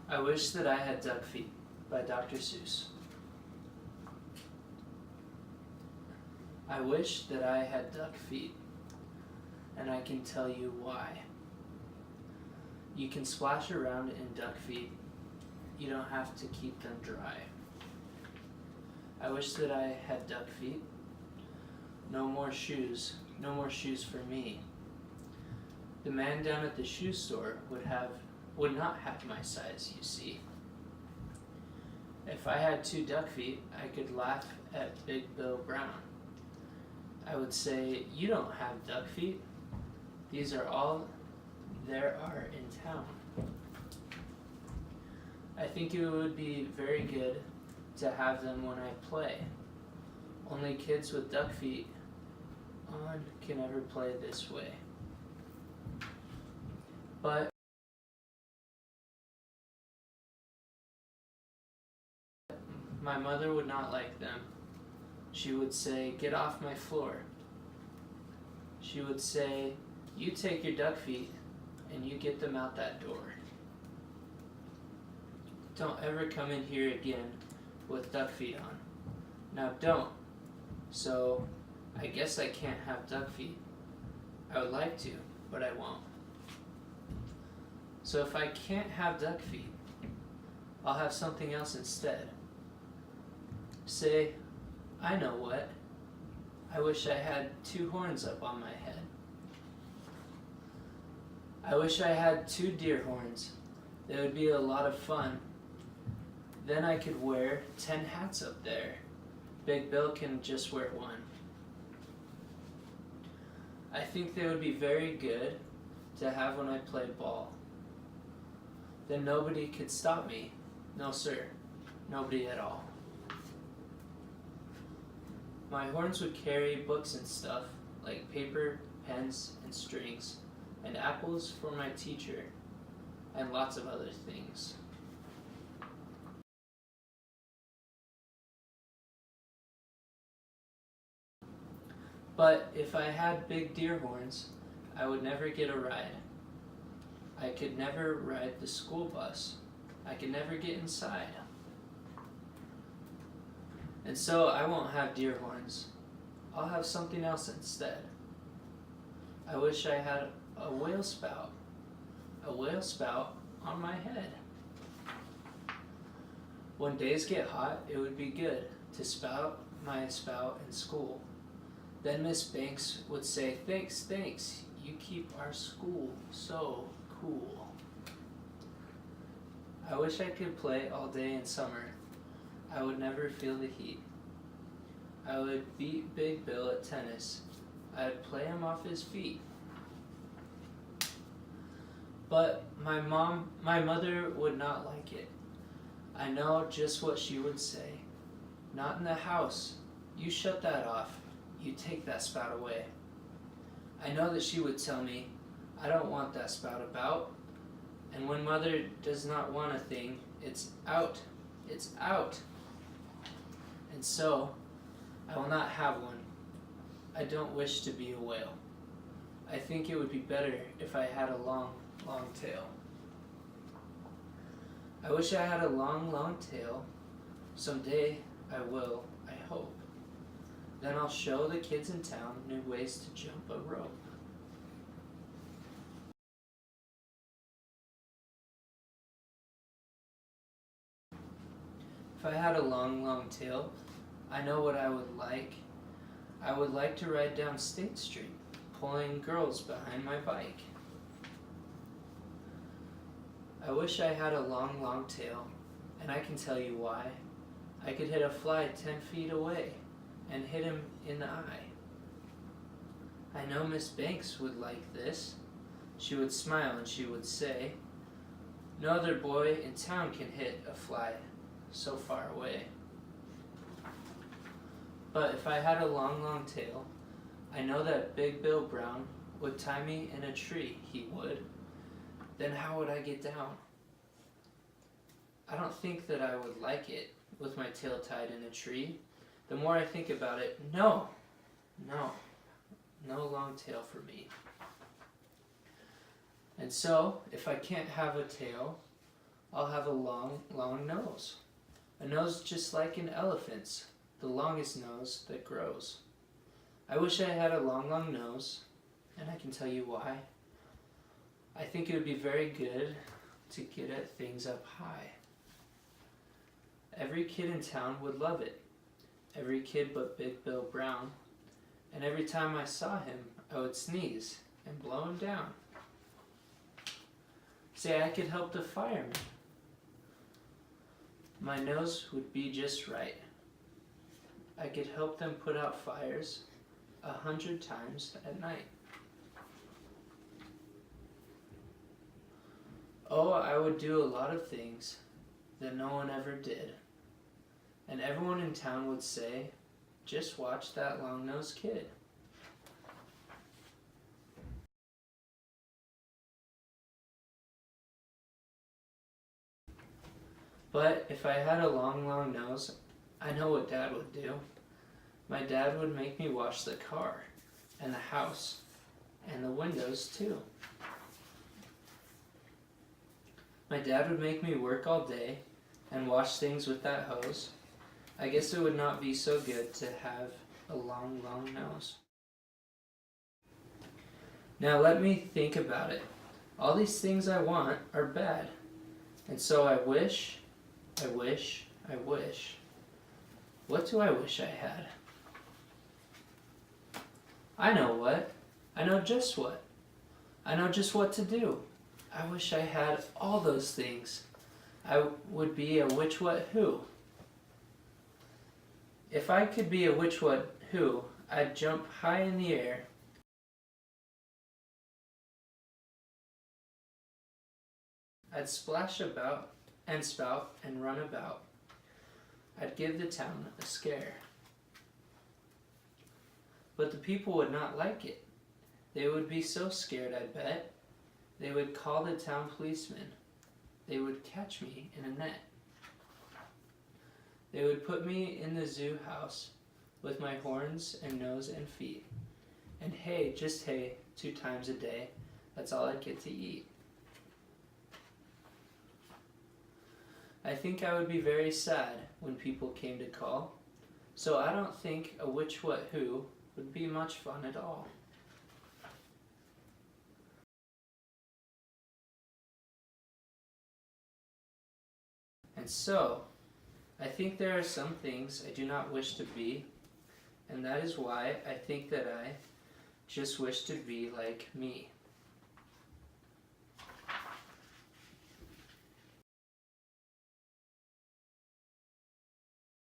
I wish that I had duck feet by Dr. Seuss. I wish that I had duck feet, and I can tell you why. You can splash around in duck feet. You don't have to keep them dry. I wish that I had duck feet. No more shoes for me. The man down at the shoe store would not have my size, you see. If I had 2 duck feet, I could laugh at Big Bill Brown. I would say, "You don't have duck feet. These are all there are in town." I think it would be very good to have them when I play. Only kids with duck feet on can ever play this way. But my mother would not like them. She would say, "Get off my floor." She would say, "You take your duck feet and you get them out that door. Don't ever come in here again with duck feet on. Now don't." So I guess I can't have duck feet. I would like to, but I won't. So if I can't have duck feet, I'll have something else instead. Say, I know what. I wish I had 2 horns up on my head. I wish I had 2 deer horns. They would be a lot of fun. Then I could wear 10 hats up there. Big Bill can just wear 1. I think they would be very good to have when I play ball. Then nobody could stop me. No, sir. Nobody at all. My horns would carry books and stuff, like paper, pens, and strings, and apples for my teacher, and lots of other things. But if I had big deer horns, I would never get a ride. I could never ride the school bus. I could never get inside. And so I won't have deer horns. I'll have something else instead. I wish I had a whale spout. A whale spout on my head. When days get hot, it would be good to spout my spout in school. Then Miss Banks would say, "Thanks, you keep our school so cool." I wish I could play all day in summer. I would never feel the heat. I would beat Big Bill at tennis. I'd play him off his feet. But my mother would not like it. I know just what she would say. "Not in the house. You shut that off. You take that spout away." I know that she would tell me, "I don't want that spout about." And when mother does not want a thing, it's out. It's out. And so, I will not have one. I don't wish to be a whale. I think it would be better if I had a long tail. I wish I had a long tail. Someday I will, I hope. Then I'll show the kids in town new ways to jump a rope. If I had a long tail, I know what I would like. I would like to ride down State Street, pulling girls behind my bike. I wish I had a long tail, and I can tell you why. I could hit a fly 10 feet away and hit him in the eye. I know Miss Banks would like this. She would smile and she would say, "No other boy in town can hit a fly so far away." But if I had a long tail, I know that Big Bill Brown would tie me in a tree, he would. Then how would I get down? I don't think that I would like it with my tail tied in a tree. The more I think about it, no long tail for me. And so, if I can't have a tail, I'll have a long, long nose. A nose just like an elephant's, the longest nose that grows. I wish I had a long, long nose, and I can tell you why. I think it would be very good to get at things up high. Every kid in town would love it. Every kid but Big Bill Brown. And every time I saw him, I would sneeze and blow him down. Say I could help the firemen. My nose would be just right. I could help them put out fires 100 times at night. Oh, I would do a lot of things that no one ever did. And everyone in town would say, just watch that long-nosed kid. But if I had a long, long nose, I know what Dad would do. My dad would make me wash the car, and the house, and the windows too. My dad would make me work all day and wash things with that hose. I guess it would not be so good to have a long, long nose. Now let me think about it. All these things I want are bad. And so I wish. What do I wish I had? I know what. I know just what. I know just what to do. I wish I had all those things. I would be a which, what, who. If I could be a which, what, who, I'd jump high in the air. I'd splash about and spout and run about. I'd give the town a scare. But the people would not like it. They would be so scared, I bet. They would call the town policeman. They would catch me in a net. They would put me in the zoo house with my horns and nose and feet. And hay, just hay, 2 times a day. That's all I'd get to eat. I think I would be very sad when people came to call. So I don't think a which, what, who would be much fun at all. And so, I think there are some things I do not wish to be, and that is why I think that I just wish to be like me.